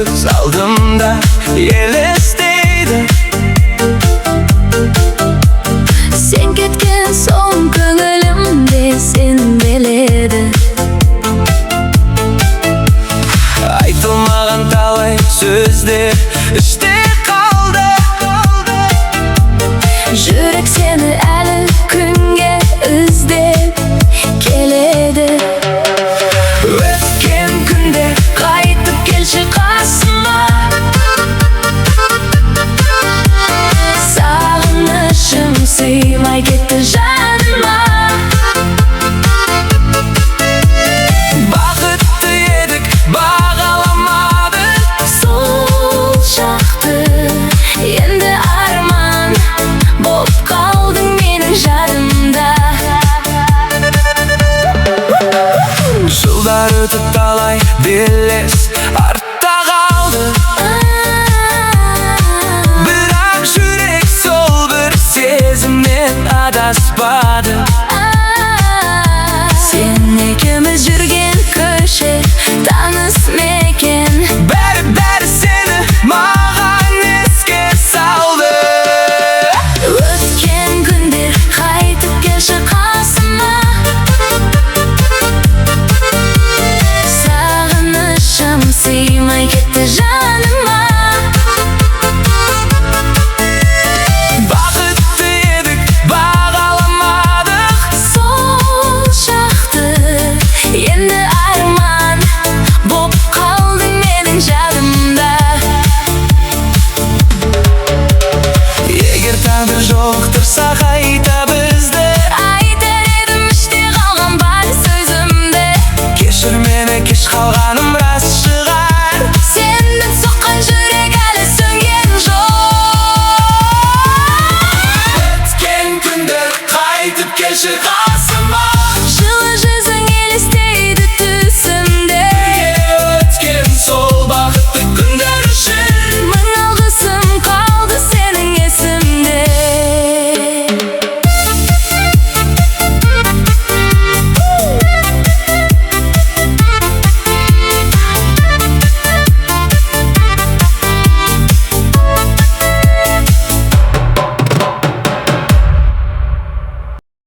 көз алдымда елестейді. Сен кеткен соң көңілімде сенбеледі. Айтылмаған талай сөздер іште қалды. Жүрек сені әлі күнге іздеп келеді. Өткен күнде қайтып келші қасыма. Сағынышым сыймай кетті жаныма. Бақытты едік, бағаламадық Сол шақты енді арман боп қалдың менің жадымда. Жылдар өтіп талай белес артта қалды. Бірақ жүрек сол бір сезімнен адаспады. Сен екеуміз жүрген көше таныс мекен. Бәрі сені маған еске салды. Өткен күндер қайтып келші қасыма. Сағынышым сыймай кетті жаныма.